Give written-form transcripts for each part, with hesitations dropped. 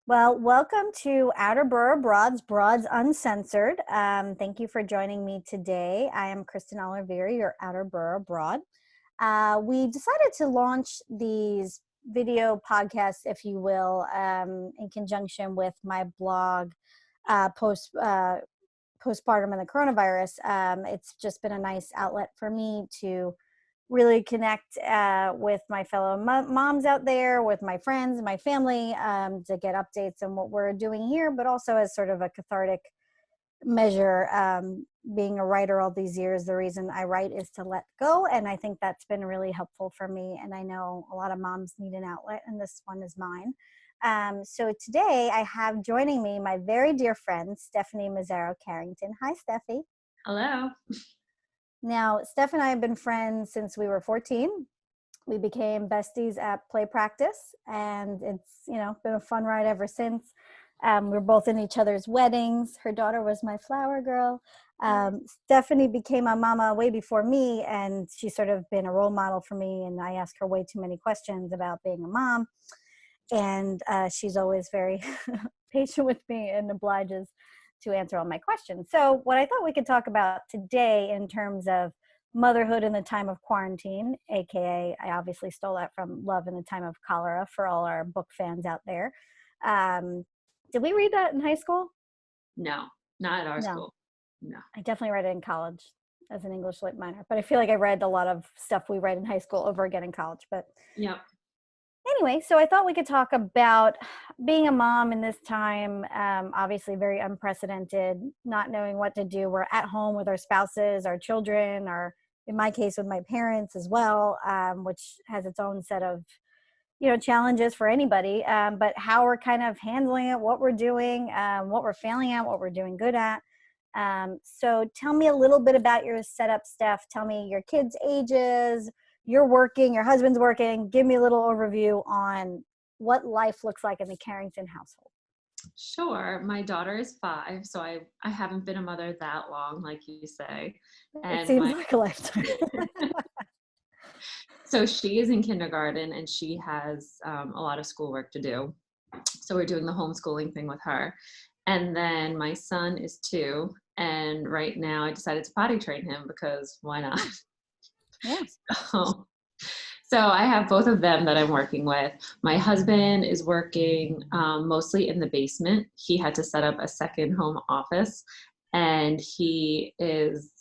Well, welcome to Outer Borough Broads Uncensored. Thank you for joining me today. I am Kristen Olivieri, your Outer Borough Broad. We decided to launch these video podcasts, if you will, in conjunction with my blog, postpartum and the coronavirus. It's just been a nice outlet for me to really connect with my fellow moms out there, with my friends, my family, to get updates on what we're doing here, but also as sort of a cathartic measure. Being a writer all these years, the reason I write is to let go. And I think that's been really helpful for me. And I know a lot of moms need an outlet, and this one is mine. So today I have joining me my very dear friend, Stephanie Mazzaro Carrington. Hi, Steffi. Hello. Now, Steph and I have been friends since we were 14. We became besties at play practice, and it's, been a fun ride ever since. We're both in each other's weddings. Her daughter was my flower girl. Stephanie became a mama way before me, and she's sort of been a role model for me, and I ask her way too many questions about being a mom. And she's always very patient with me and obliges to answer all my questions. So what I thought we could talk about today in terms of motherhood in the time of quarantine, aka I obviously stole that from Love in the Time of Cholera for all our book fans out there. Did we read that in high school? No, not at our No. school. No. I definitely read it in college as an English lit minor, but I feel like I read a lot of stuff we read in high school over again in college. But Yep. anyway, so I thought we could talk about being a mom in this time. Obviously very unprecedented, not knowing what to do. We're at home with our spouses, our children, or in my case with my parents as well, which has its own set of challenges for anybody. But how we're kind of handling it, what we're doing, what we're failing at, what we're doing good at. So tell me a little bit about your setup, Steph. Tell me your kids' ages. You're working, your husband's working. Give me a little overview on what life looks like in the Carrington household. Sure. My daughter is 5, so I haven't been a mother that long, like you say. It And seems like a lifetime. so she is in kindergarten, and she has a lot of schoolwork to do. So we're doing the homeschooling thing with her. And then my son is 2, and right now I decided to potty train him because why not? Yes. So I have both of them that I'm working with. My husband is working mostly in the basement. He had to set up a second home office, and he is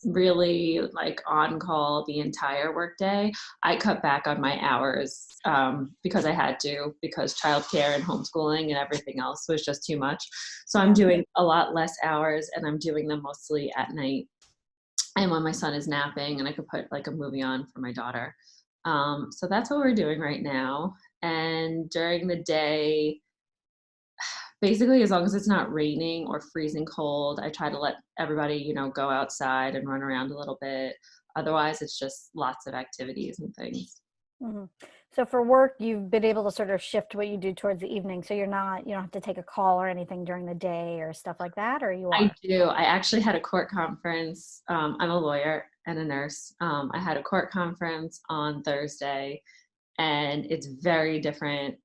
really like on call the entire workday. I cut back on my hours because I had to, because childcare and homeschooling and everything else was just too much. So I'm doing a lot less hours, and I'm doing them mostly at night and when my son is napping, and I could put like a movie on for my daughter. So that's what we're doing right now. And during the day, basically, as long as it's not raining or freezing cold, I try to let everybody, go outside and run around a little bit. Otherwise, it's just lots of activities and things. Mm-hmm. So for work, you've been able to sort of shift what you do towards the evening. So you don't have to take a call or anything during the day or stuff like that, or you I are? do. I actually had a court conference. I'm a lawyer and a nurse. I had a court conference on Thursday, and it's very different.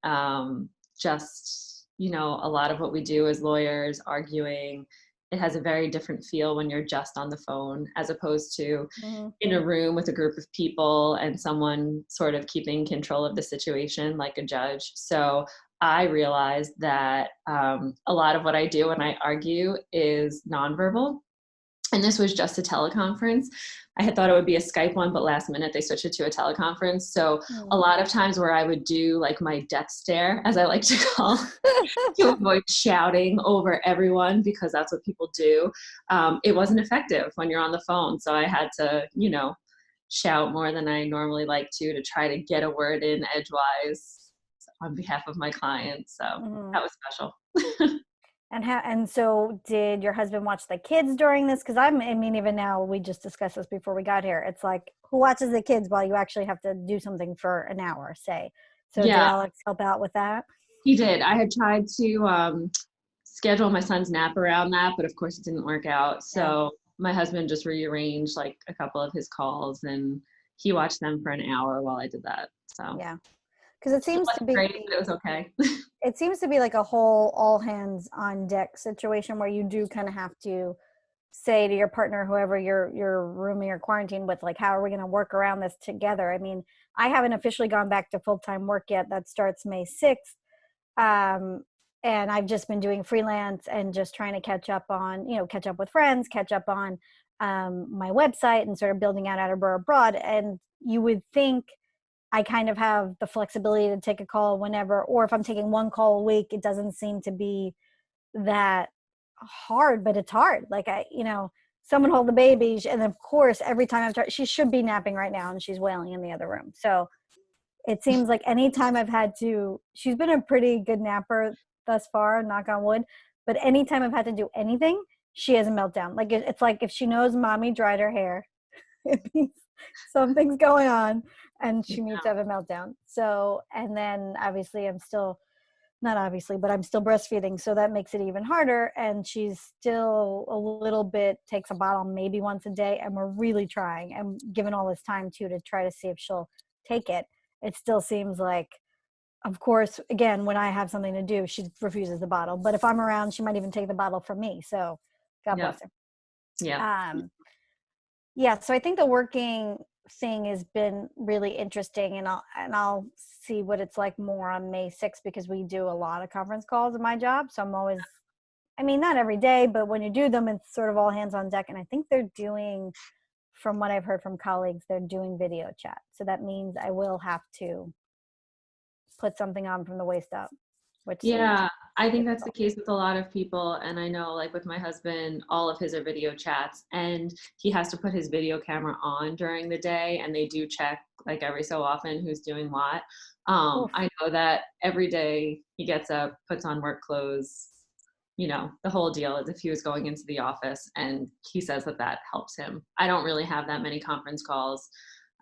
Just, a lot of what we do as lawyers, arguing, it has a very different feel when you're just on the phone as opposed to Mm-hmm. in a room with a group of people and someone sort of keeping control of the situation like a judge. So I realized that a lot of what I do when I argue is nonverbal. And this was just a teleconference. I had thought it would be a Skype one, but last minute they switched it to a teleconference. So a lot of times where I would do like my death stare, as I like to call, to avoid shouting over everyone, because that's what people do, it wasn't effective when you're on the phone. So I had to, shout more than I normally like to try to get a word in edgewise on behalf of my clients. So that was special. And so did your husband watch the kids during this? Because I mean, even now, we just discussed this before we got here. It's like, who watches the kids while you actually have to do something for an hour, say? So did Yeah, Alex help out with that? he did. I had tried to schedule my son's nap around that, but of course it didn't work out. Yeah. So my husband just rearranged like a couple of his calls, and he watched them for an hour while I did that. So Yeah. Because it It seems to wasn't be, great, but it was okay. it seems to be like a whole all hands on deck situation where you do kind of have to say to your partner, whoever you're rooming or quarantine with, like, how are we going to work around this together? I mean, I haven't officially gone back to full-time work yet. That starts May 6th. Um, and I've just been doing freelance and just trying to catch up on, catch up with friends, catch up on my website, and sort of building out Boro abroad. And you would think I kind of have the flexibility to take a call whenever, or if I'm taking one call a week, it doesn't seem to be that hard, but it's hard. Like, someone hold the baby. And of course, every time I've tried, she should be napping right now and she's wailing in the other room. So it seems like anytime I've had to, she's been a pretty good napper thus far, knock on wood. But anytime I've had to do anything, she has a meltdown. Like, it's like if she knows mommy dried her hair, it means something's going on and she needs to have a meltdown. So, and then obviously I'm still, not obviously, but I'm still breastfeeding. So that makes it even harder. And she's still a little bit, takes a bottle maybe once a day. And we're really trying and given all this time too, to try to see if she'll take it. It still seems like, of course, again, when I have something to do, she refuses the bottle. But if I'm around, she might even take the bottle from me. So God Yeah. bless her. Yeah. Yeah. So I think the working thing has been really interesting, and I'll see what it's like more on May 6th, because we do a lot of conference calls in my job. So I'm always, I mean, not every day, but when you do them, it's sort of all hands on deck. And I think they're doing, from what I've heard from colleagues, they're doing video chat. So that means I will have to put something on from the waist up, which seems Yeah, I think that's the difficult. case with a lot of people. And I know, like with my husband, all of his are video chats, and he has to put his video camera on during the day. And they do check like every so often who's doing what. Oof. I know that every day he gets up, puts on work clothes, the whole deal as if he was going into the office. And he says that that helps him. I don't really have that many conference calls.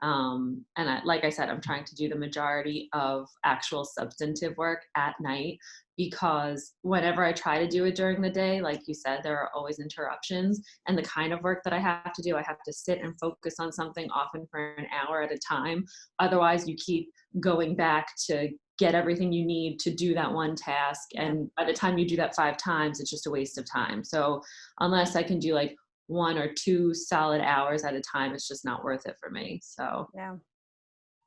And like I said, I'm trying to do the majority of actual substantive work at night, because whenever I try to do it during the day, like you said, there are always interruptions. And the kind of work that I have to do, I have to sit and focus on something often for an hour at a time. Otherwise, you keep going back to get everything you need to do that one task. And by the time you do that 5 times, it's just a waste of time. So unless I can do like 1 or 2 solid hours at a time, it's just not worth it for me. So Yeah.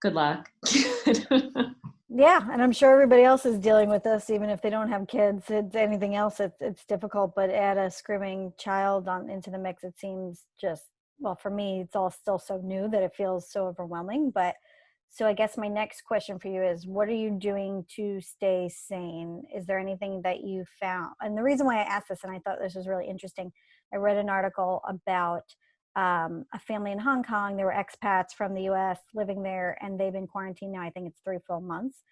good luck. Yeah, and I'm sure everybody else is dealing with this, even if they don't have kids. It's anything else, it's difficult. But add a screaming child into the mix, it seems just, well, for me, it's all still so new that it feels so overwhelming. But so I guess my next question for you is, what are you doing to stay sane? Is there anything that you found? And the reason why I asked this, and I thought this was really interesting, I read an article about a family in Hong Kong. They were expats from the US living there, and they've been quarantined now. I think it's 3 full months.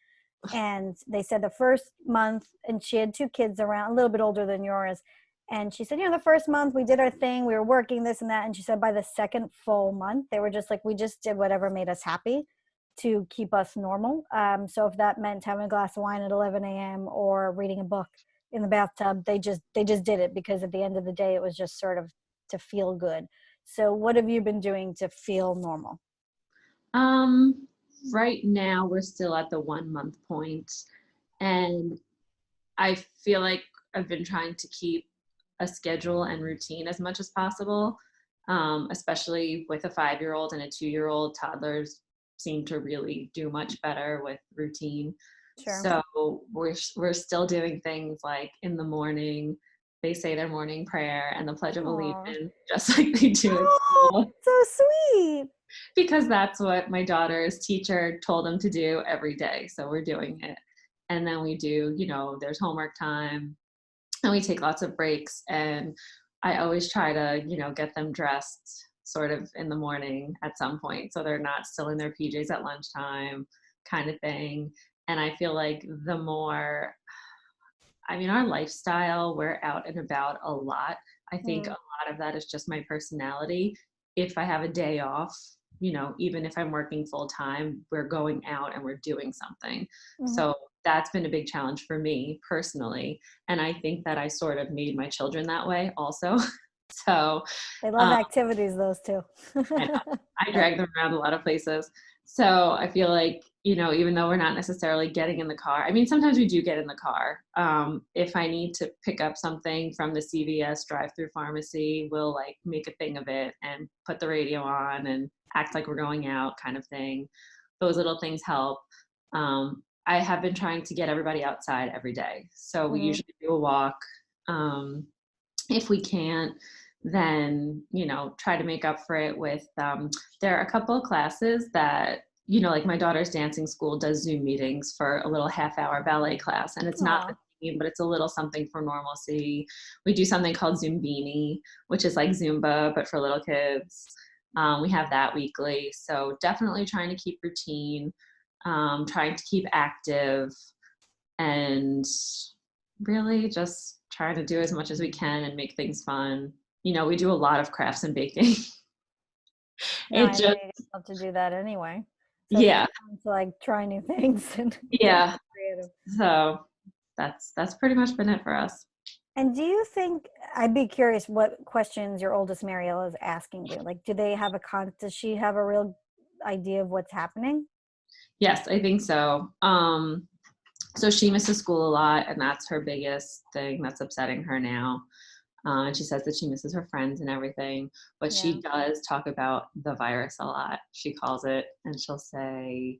And they said the first month, and she had 2 kids around, a little bit older than yours. And she said, the first month we did our thing, we were working this and that. And she said by the second full month, they were just like, we just did whatever made us happy to keep us normal. So if that meant having a glass of wine at 11 a.m. or reading a book in the bathtub, they just did it, because at the end of the day, it was just sort of to feel good. So what have you been doing to feel normal? Right now we're still at the 1 month point, and I feel like I've been trying to keep a schedule and routine as much as possible, especially with a 5-year-old and a 2-year-old. Toddlers seem to really do much better with routine. Sure. So we're still doing things like in the morning, they say their morning prayer and the Pledge of Aw. Allegiance, just like they do at Oh, school, so sweet. because that's what my daughter's teacher told them to do every day. So we're doing it. And then we do, there's homework time, and we take lots of breaks. And I always try to, get them dressed sort of in the morning at some point, so they're not still in their PJs at lunchtime, kind of thing. And I feel like the more, our lifestyle, we're out and about a lot. I think a Mm, lot of that is just my personality. If I have a day off, even if I'm working full time, we're going out and we're doing something. mhm. So that's been a big challenge for me personally. And I think that I sort of made my children that way also. So They love um, activities, those two. I know I drag them around a lot of places. So I feel like, even though we're not necessarily getting in the car, I mean, sometimes we do get in the car. If I need to pick up something from the CVS drive-through pharmacy, we'll like make a thing of it and put the radio on and act like we're going out kind of thing. Those little things help. I have been trying to get everybody outside every day. So we Hmm. usually do a walk. Um, if we can't, then try to make up for it with there are a couple of classes that like my daughter's dancing school does Zoom meetings for a little half-hour ballet class, and it's not the Aw. same, but it's a little something for normalcy. We do something called Zumbini, which is like Zumba but for little kids. We have that weekly, so definitely trying to keep routine, trying to keep active, and really just trying to do as much as we can and make things fun. We do a lot of crafts and baking. No, It I know just, you guys love to do that anyway. So it's yeah, fun to like try new things and get yeah. creative. So that's pretty much been it for us. And do you think, I'd be curious what questions your oldest Mariella is asking you? Like, do they have does she have a real idea of what's happening? Yes, I think so. So she misses school a lot, and that's her biggest thing that's upsetting her now. And she says that she misses her friends and everything, but Yeah. she does talk about the virus a lot. She calls it, and she'll say,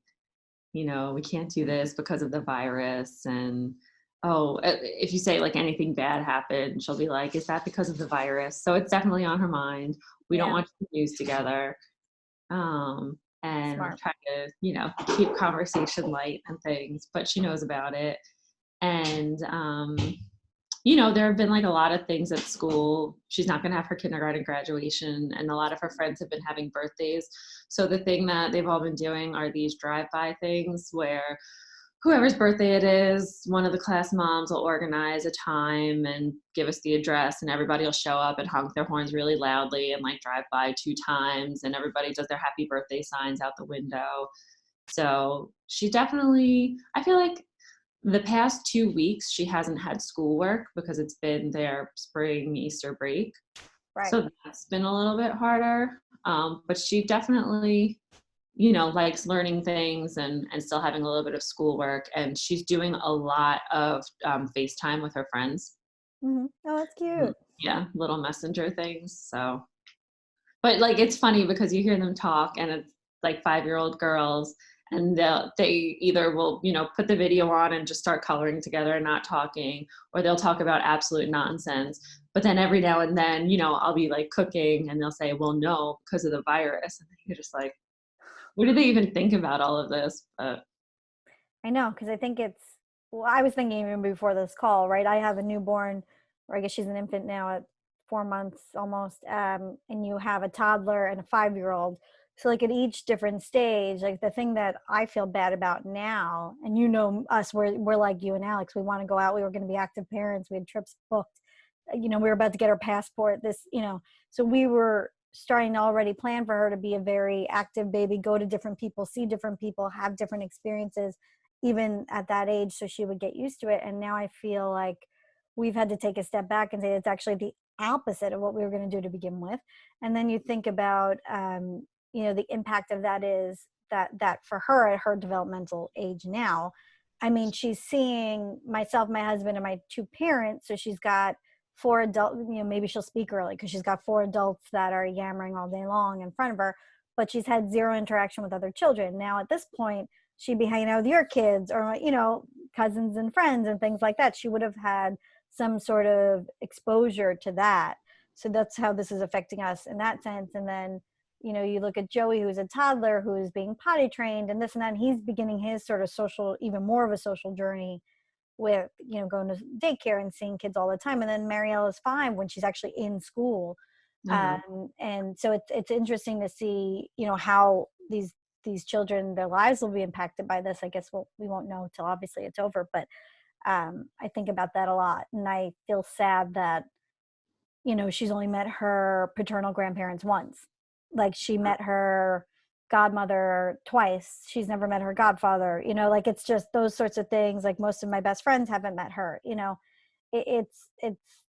we can't do this because of the virus. And if you say like anything bad happened, she'll be like, is that because of the virus? So it's definitely on her mind. We don't Yeah. watch the news together. And Smart. try to, keep conversation light and things, but she knows about it. And there have been like a lot of things at school. She's not going to have her kindergarten graduation, and a lot of her friends have been having birthdays. So the thing that they've all been doing are these drive-by things where whoever's birthday it is, one of the class moms will organize a time and give us the address, and everybody will show up and honk their horns really loudly and like drive by 2 times, and everybody does their happy birthday signs out the window. So she definitely, I feel like the past 2 weeks, she hasn't had schoolwork because it's been their spring Easter break. Right. So that's been a little bit harder. But she definitely, likes learning things and still having a little bit of schoolwork. And she's doing a lot of FaceTime with her friends. Hmm. Oh, that's cute. Yeah, little messenger things. So, but like it's funny because you hear them talk and it's like 5-year-old girls, and they either will put the video on and just start coloring together and not talking, or they'll talk about absolute nonsense. But then every now and then I'll be like cooking and they'll say, well, no, because of the virus, and you're just like, what do they even think about all of this? But I know, because I think well, I was thinking even before this call, right? I have a newborn, or I guess she's an infant now at 4 months almost. And you have a toddler and a 5-year-old. So, like at each different stage, like the thing that I feel bad about now, and us, we're like you and Alex, we want to go out. We were going to be active parents. We had trips booked. We were about to get our passport. So we were starting to already plan for her to be a very active baby, go to different people, see different people, have different experiences even at that age, so she would get used to it. And now I feel like we've had to take a step back and say it's actually the opposite of what we were going to do to begin with. And then you think about the impact of that is that for her at her developmental age now, I mean, she's seeing myself, my husband, and my two parents. So she's got four adult, maybe she'll speak early because she's got four adults that are yammering all day long in front of her, but she's had zero interaction with other children. Now at this point, she'd be hanging out with your kids or cousins and friends and things like that. She would have had some sort of exposure to that. So that's how this is affecting us in that sense. And then you look at Joey, who's a toddler, who is being potty trained and this and that, and he's beginning his sort of social, even more of a social journey with going to daycare and seeing kids all the time. And then Mariella's 5 when she's actually in school. uh And so it's interesting to see how these children, their lives will be impacted by this. I guess we won't know till obviously it's over, but I think about that a lot, and I feel sad that she's only met her paternal grandparents once. Like she met her godmother twice. She's never met her godfather. Like it's just those sorts of things. Like most of my best friends haven't met her. It's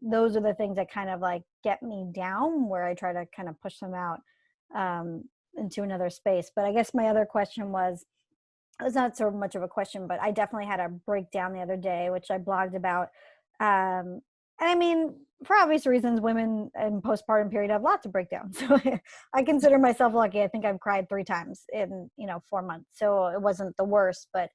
those are the things that kind of like get me down, where I try to kind of push them out. into another space. But I guess my other question was, it was not so much of a question, but I definitely had a breakdown the other day, which I blogged about. And I mean, for obvious reasons, women in postpartum period have lots of breakdowns. So I consider myself lucky. I think I've cried 3 times in 4 months, so it wasn't the worst. But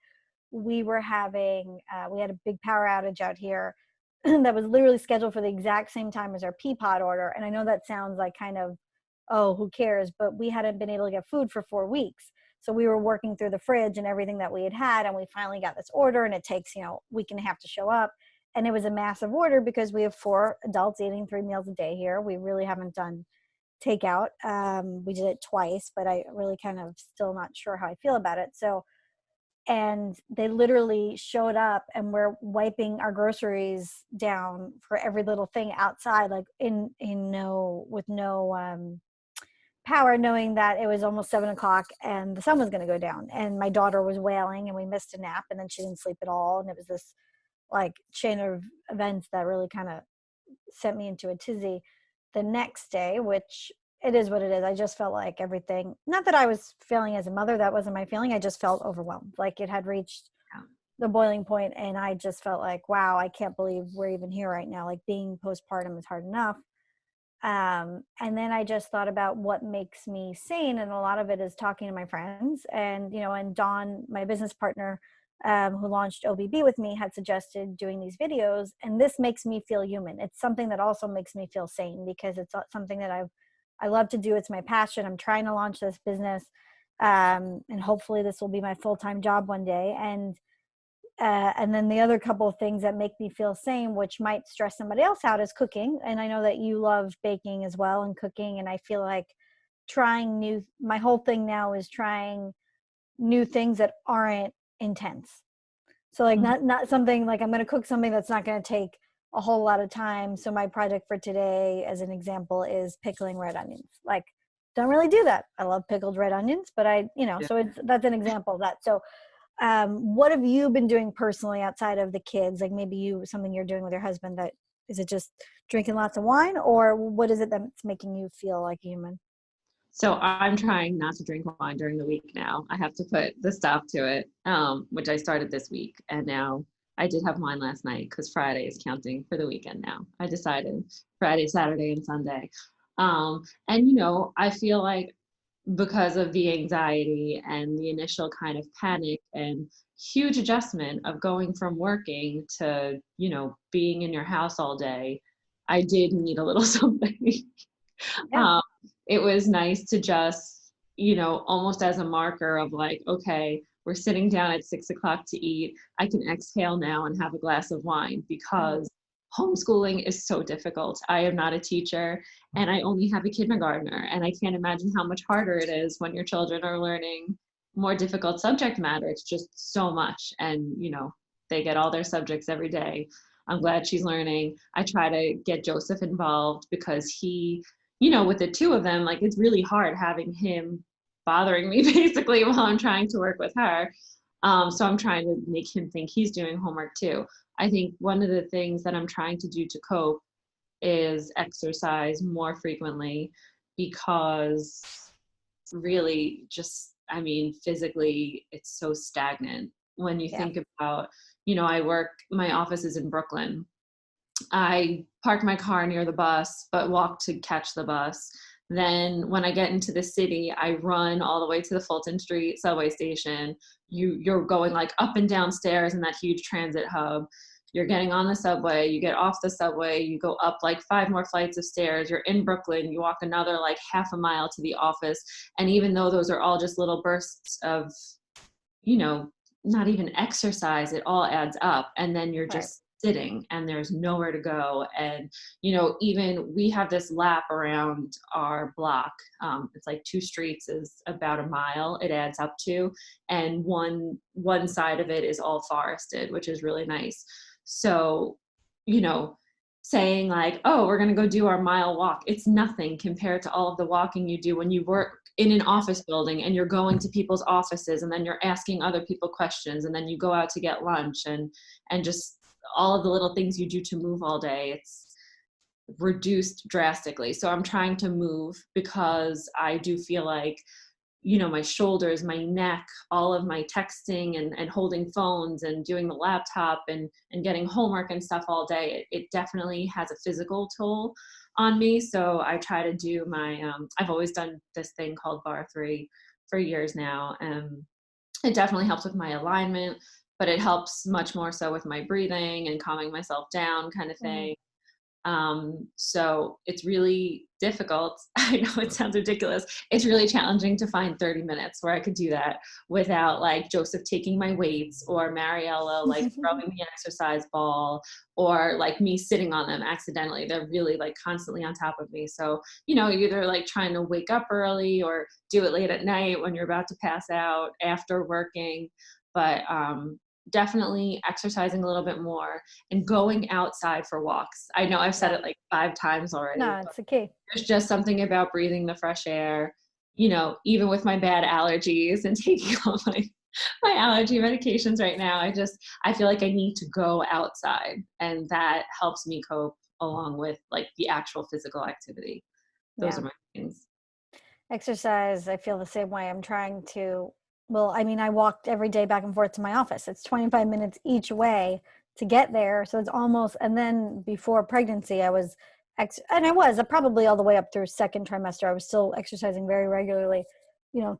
we had a big power outage out here that was literally scheduled for the exact same time as our pea pod order. And I know that sounds like kind of, oh, who cares? But we hadn't been able to get food for 4 weeks. So we were working through the fridge and everything that we had, and we finally got this order, and it takes, week and a half to show up. And it was a massive order because we have 4 adults eating 3 meals a day here. We really haven't done takeout. We did it twice, but I really kind of still not sure how I feel about it. So, and they literally showed up, and we're wiping our groceries down for every little thing outside, like with no power, knowing that it was almost 7 o'clock and the sun was going to go down. And my daughter was wailing, and we missed a nap, and then she didn't sleep at all. And it was this like chain of events that really kind of sent me into a tizzy the next day, which it is what it is. I just felt like everything, not that I was failing as a mother, that wasn't my feeling. I just felt overwhelmed. Like it had reached the boiling point, and I just felt like, wow, I can't believe we're even here right now. Like being postpartum is hard enough. And then I just thought about what makes me sane. And a lot of it is talking to my friends. And, and Dawn, my business partner, who launched OBB with me, had suggested doing these videos. And this makes me feel human. It's something that also makes me feel sane, because it's something that I love to do. It's my passion. I'm trying to launch this business. And hopefully this will be my full-time job one day. And then the other couple of things that make me feel sane, which might stress somebody else out, is cooking. And I know that you love baking as well and cooking. And I feel like my whole thing now is trying new things that aren't intense. So like not something like I'm going to cook something that's not going to take a whole lot of time. So my project for today, as an example, is pickling red onions. Like, don't really do that. I love pickled red onions, but so that's an example of that. So what have you been doing personally outside of the kids? Like maybe something you're doing with your husband, that is it just drinking lots of wine, or what is it that's making you feel like a human? So I'm trying not to drink wine during the week now. I have to put the stop to it, which I started this week. And now I did have wine last night because Friday is counting for the weekend now. I decided Friday, Saturday, and Sunday. I feel like because of the anxiety and the initial kind of panic and huge adjustment of going from working to, being in your house all day, I did need a little something. Yeah. It was nice to just, almost as a marker of like, okay, we're sitting down at 6 o'clock to eat. I can exhale now and have a glass of wine, because homeschooling is so difficult. I am not a teacher, and I only have a kindergartner, and I can't imagine how much harder it is when your children are learning more difficult subject matter. It's just so much. And, they get all their subjects every day. I'm glad she's learning. I try to get Joseph involved because he, with the 2 of them, like it's really hard having him bothering me basically while I'm trying to work with her. So I'm trying to make him think he's doing homework too. I think one of the things that I'm trying to do to cope is exercise more frequently, because really just, physically it's so stagnant. When you think about, my office is in Brooklyn. I park my car near the bus, but walk to catch the bus. Then when I get into the city, I run all the way to the Fulton Street subway station. You're going like up and down stairs in that huge transit hub. You're getting on the subway, you get off the subway, you go up like 5 more flights of stairs. You're in Brooklyn, you walk another like half a mile to the office. And even though those are all just little bursts of, not even exercise, it all adds up. And then you're just sitting and there's nowhere to go. And, even we have this lap around our block. It's like 2 streets is about a mile it adds up to. And one side of it is all forested, which is really nice. So, saying like, oh, we're going to go do our mile walk, it's nothing compared to all of the walking you do when you work in an office building and you're going to people's offices, and then you're asking other people questions, and then you go out to get lunch, and just all of the little things you do to move all day. It's reduced drastically. So I'm trying to move because I do feel like my shoulders, my neck, all of my texting and holding phones and doing the laptop and getting homework and stuff all day, it definitely has a physical toll on me. So I try to do I've always done this thing called bar 3 for years now. And it definitely helps with my alignment, but it helps much more so with my breathing and calming myself down kind of thing. So it's really difficult. I know it sounds ridiculous. It's really challenging to find 30 minutes where I could do that without like Joseph taking my weights or Mariella like throwing me an exercise ball or like me sitting on them accidentally. They're really like constantly on top of me. So, you're either like trying to wake up early or do it late at night when you're about to pass out after working. But definitely exercising a little bit more and going outside for walks. I know I've said it like 5 times already, No, but it's the key. there's just something about breathing the fresh air, even with my bad allergies and taking all my allergy medications right now. I feel like I need to go outside, and that helps me cope along with like the actual physical activity. Those Yeah. are my things. Exercise, I feel the same way. I'm trying to, well, I mean, I walked every day back and forth to my office. It's 25 minutes each way to get there. So it's almost, and then before pregnancy, I was, and I was probably all the way up through second trimester. I was still exercising very regularly,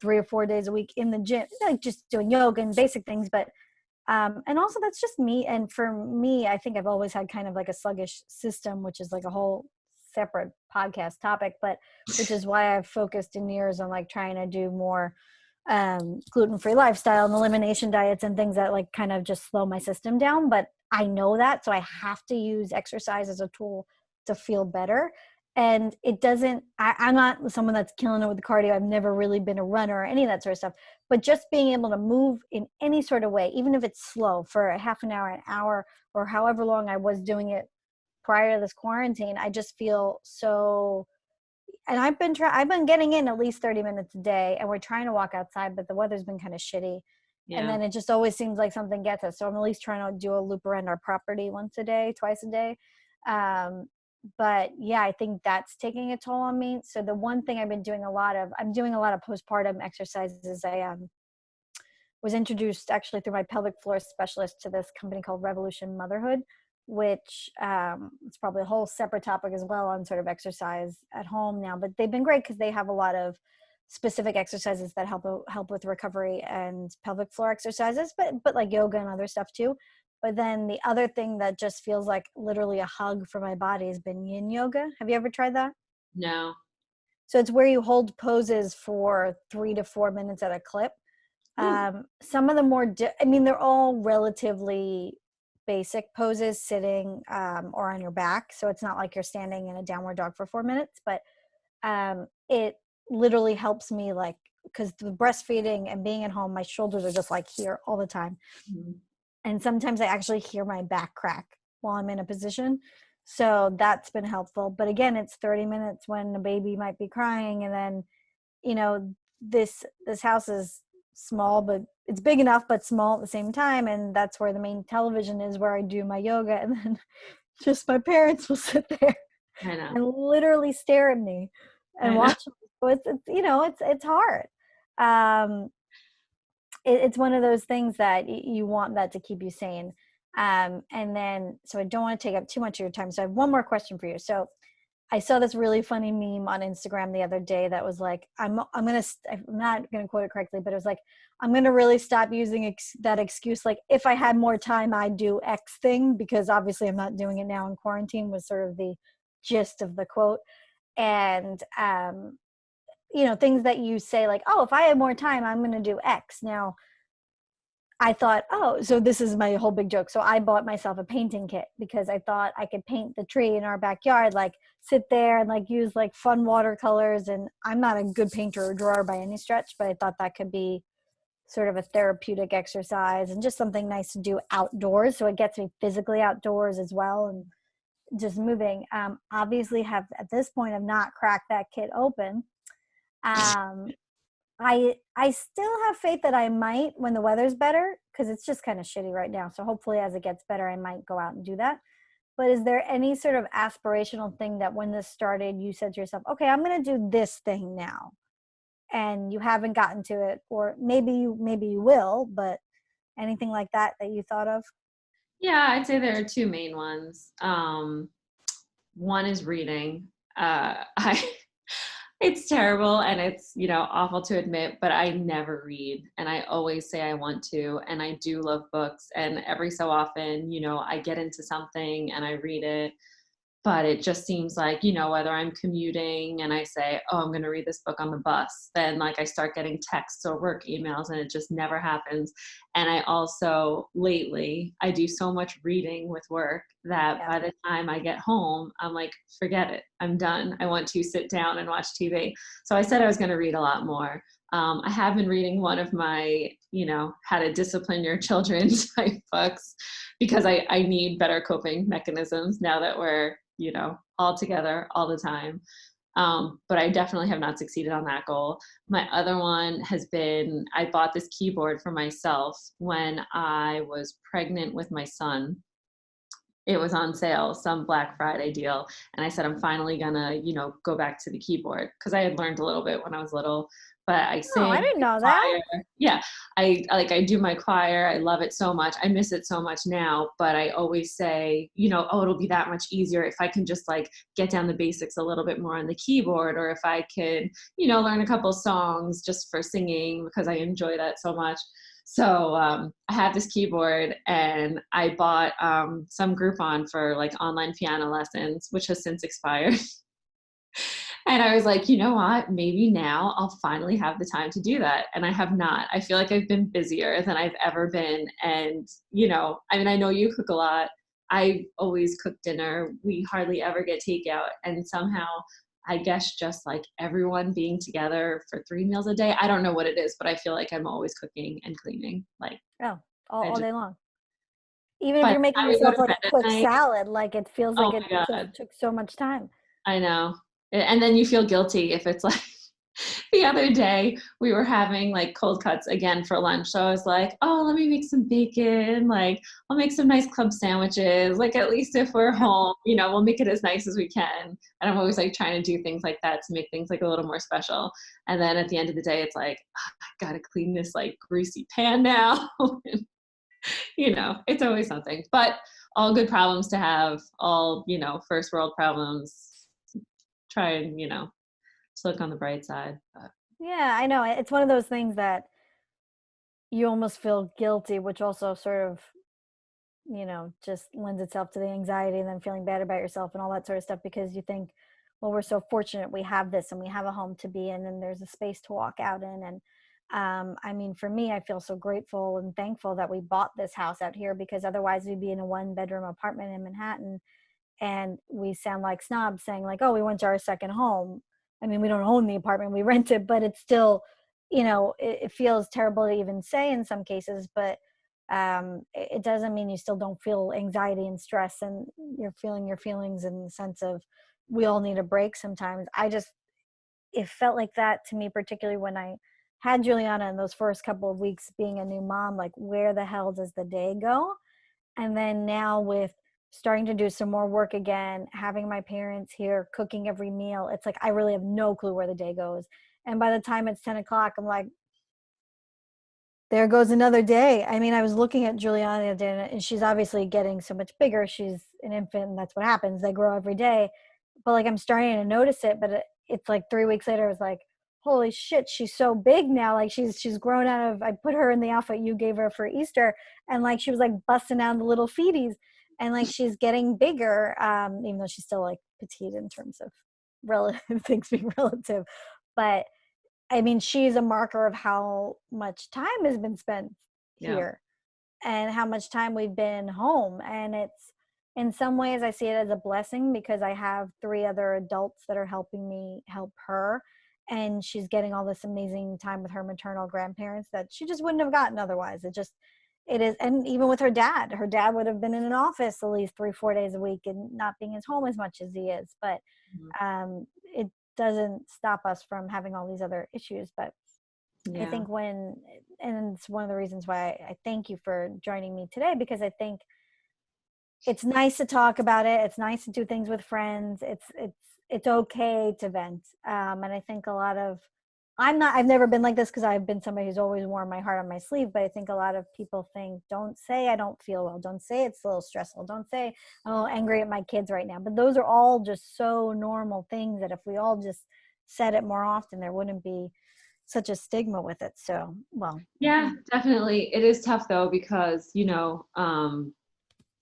3 or 4 days a week in the gym, like just doing yoga and basic things. But, and also that's just me. And for me, I think I've always had kind of like a sluggish system, which is like a whole separate podcast topic, but which is why I've focused in years on like trying to do more gluten-free lifestyle and elimination diets and things that like kind of just slow my system down. But I know that, so I have to use exercise as a tool to feel better. And it doesn't, I'm not someone that's killing it with cardio. I've never really been a runner or any of that sort of stuff, but just being able to move in any sort of way, even if it's slow for a half an hour, or however long I was doing it prior to this quarantine, I just feel so, and I've been getting in at least 30 minutes a day, and we're trying to walk outside, but the weather's been kind of shitty. Yeah. And then it just always seems like something gets us. So I'm at least trying to do a loop around our property once a day, twice a day. But yeah, I think that's taking a toll on me. So the one thing I'm doing a lot of postpartum exercises. I was introduced actually through my pelvic floor specialist to this company called Motherhood, which it's probably a whole separate topic as well on sort of exercise at home now. But they've been great because they have a lot of specific exercises that help with recovery and pelvic floor exercises, but like yoga and other stuff too. But then the other thing that just feels like literally a hug for my body has been yin yoga. Have you ever tried that? No. So it's where you hold poses for 3 to 4 minutes at a clip. Some of the more, they're all relatively basic poses, sitting or on your back. So it's not like you're standing in a downward dog for 4 minutes, but it literally helps me, like, because the breastfeeding and being at home, my shoulders are just like here all the time. Mm-hmm. And sometimes I actually hear my back crack while I'm in a position. So that's been helpful. But again, it's 30 minutes when the baby might be crying. And then, this house is small, but it's big enough, but small at the same time. And that's where the main television is, where I do my yoga. And then just my parents will sit there and literally stare at me and watch me. So it's hard. It's one of those things that you want that to keep you sane. And then, so I don't want to take up too much of your time. So I have one more question for you. So I saw this really funny meme on Instagram the other day that was like, I'm not going to quote it correctly, but it was like, I'm going to really stop using that excuse. Like, if I had more time, I'd do X thing, because obviously I'm not doing it now in quarantine, was sort of the gist of the quote. And, things that you say like, oh, if I had more time, I'm going to do X. Now, I thought, oh, so this is my whole big joke. So I bought myself a painting kit because I thought I could paint the tree in our backyard, like sit there and like use like fun watercolors. And I'm not a good painter or drawer by any stretch, but I thought that could be sort of a therapeutic exercise and just something nice to do outdoors. So it gets me physically outdoors as well and just moving. Obviously have at this point have not cracked that kit open. I still have faith that I might when the weather's better, because it's just kind of shitty right now. So hopefully as it gets better, I might go out and do that. But is there any sort of aspirational thing that when this started, you said to yourself, okay, I'm going to do this thing now? and you haven't gotten to it, or maybe you will, but anything like that that you thought of? Yeah, I'd say there are two main ones. One is reading. I it's terrible and it's, awful to admit, but I never read. And I always say I want to. And I do love books. And every so often, I get into something and I read it. But it just seems like, whether I'm commuting and I say, oh, I'm going to read this book on the bus, then like I start getting texts or work emails and it just never happens. And I also lately, I do so much reading with work that Yeah. by the time I get home, I'm like, forget it. I'm done. I want to sit down and watch TV. So I said I was going to read a lot more. I have been reading one of my, how to discipline your children type books because I need better coping mechanisms now that we're, all together all the time. But I definitely have not succeeded on that goal. My other one has been I bought this keyboard for myself when I was pregnant with my son. It was on sale, some Black Friday deal. And I said, I'm finally gonna, go back to the keyboard because I had learned a little bit when I was little, but I Oh, I sing, didn't I know that. choir. Yeah. I do my choir. I love it so much. I miss it so much now, but I always say, oh, it'll be that much easier if I can just like get down the basics a little bit more on the keyboard, or if I could, learn a couple songs just for singing because I enjoy that so much. So I have this keyboard and I bought some Groupon for like online piano lessons, which has since expired. And I was like, you know what? Maybe now I'll finally have the time to do that. And I have not. I feel like I've been busier than I've ever been. And, I know you cook a lot. I always cook dinner. We hardly ever get takeout. And somehow, I guess just like everyone being together for 3 meals a day, I don't know what it is, but I feel like I'm always cooking and cleaning. Like, Oh, I all just, day long. Even if by you're the making time we go yourself to like bed a at quick night, salad, like it feels like oh it my just God, took so much time. I know. And then you feel guilty if it's like, the other day we were having like cold cuts again for lunch. So I was like, oh, let me make some bacon. Like I'll make some nice club sandwiches. Like at least if we're Yeah. home, we'll make it as nice as we can. And I'm always like trying to do things like that to make things like a little more special. And then at the end of the day, it's like, oh, I gotta clean this like greasy pan now. It's always something. But all good problems to have, all, first world problems. Try and, just look on the bright side. But Yeah, I know. It's one of those things that you almost feel guilty, which also sort of, just lends itself to the anxiety and then feeling bad about yourself and all that sort of stuff, because you think, well, we're so fortunate we have this and we have a home to be in and there's a space to walk out in. And for me, I feel so grateful and thankful that we bought this house out here, because otherwise we'd be in a 1-bedroom apartment in Manhattan, and we sound like snobs saying like, oh, we went to our second home. We don't own the apartment, we rent it, but it's still, it feels terrible to even say in some cases, but it doesn't mean you still don't feel anxiety and stress, and you're feeling your feelings in the sense of we all need a break sometimes. It felt like that to me, particularly when I had Juliana in those first couple of weeks being a new mom, like where the hell does the day go? And then now with starting to do some more work again, having my parents here cooking every meal, it's like I really have no clue where the day goes. And by the time it's 10 o'clock, I'm like, there goes another day. I was looking at Juliana the other day, and she's obviously getting so much bigger. She's an infant, and that's what happens. They grow every day. But like I'm starting to notice it, but it's like 3 weeks later, I was like, holy shit, she's so big now. Like she's grown out of, I put her in the outfit you gave her for Easter, and like she was like busting out the little feeties, and like she's getting bigger, even though she's still like petite in terms of relative things being relative. But she's a marker of how much time has been spent yeah. here and how much time we've been home. And it's, in some ways, I see it as a blessing because I have 3 other adults that are helping me help her. And she's getting all this amazing time with her maternal grandparents that she just wouldn't have gotten otherwise. It is. And even with her dad would have been in an office at least 3-4 days a week and not being at home as much as he is. But it doesn't stop us from having all these other issues. But I Yeah. think and it's one of the reasons why I thank you for joining me today, because I think it's nice to talk about it. It's nice to do things with friends. It's okay to vent. And I think a lot of I've never been like this because I've been somebody who's always worn my heart on my sleeve, but I think a lot of people think, don't say I don't feel well. Don't say it's a little stressful. Don't say I'm a little angry at my kids right now. But those are all just so normal things that if we all just said it more often, there wouldn't be such a stigma with it. So, well, Yeah, definitely. It is tough though because,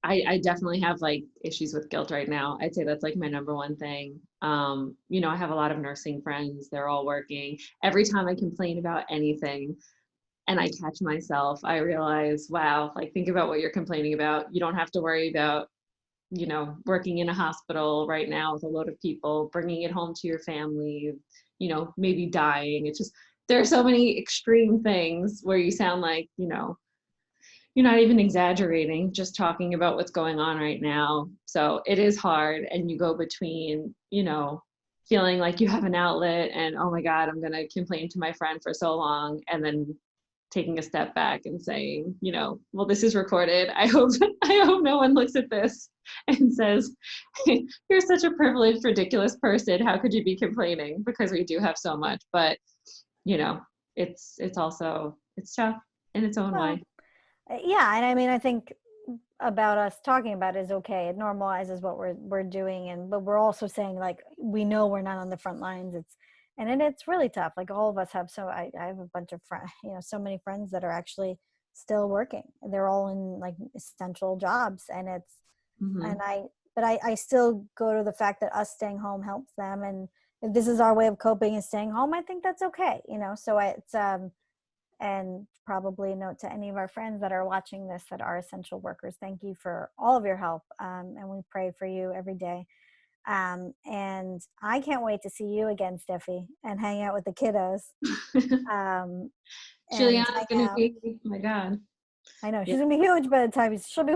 I definitely have like issues with guilt right now. I'd say that's like my number one thing. I have a lot of nursing friends, they're all working. Every time I complain about anything and I catch myself, I realize, wow, like think about what you're complaining about. You don't have to worry about, working in a hospital right now with a load of people, bringing it home to your family, maybe dying. It's just, there are so many extreme things where you sound like, you're not even exaggerating, just talking about what's going on right now. So it is hard. And you go between, feeling like you have an outlet and, oh my God, I'm going to complain to my friend for so long. And then taking a step back and saying, well, this is recorded. I hope no one looks at this and says, you're such a privileged, ridiculous person. How could you be complaining? Because we do have so much. But, it's also, it's tough in its own well, way. yeah. And I mean, I think about us talking about it is okay. It normalizes what we're doing, but we're also saying like we know we're not on the front lines. It's really tough. Like all of us have I have a bunch of friends, so many friends that are actually still working. They're all in like essential jobs, and Mm-hmm. I still go to the fact that us staying home helps them, and if this is our way of coping is staying home, I think that's okay. So it's and probably note to any of our friends that are watching this that are essential workers, thank you for all of your help, and we pray for you every day. And I can't wait to see you again, Steffi, and hang out with the kiddos, um, and Juliana's hang gonna out. be, oh my God. I know Yeah. she's gonna be huge by the time she'll be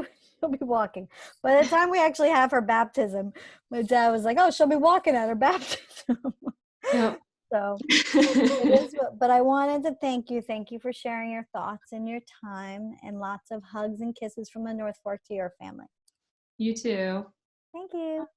walking. By the time we actually have her baptism, my dad was like, "Oh, she'll be walking at her baptism." Yep. So it is, but I wanted to thank you for sharing your thoughts and your time, and lots of hugs and kisses from the North Fork to your family. You too. Thank you.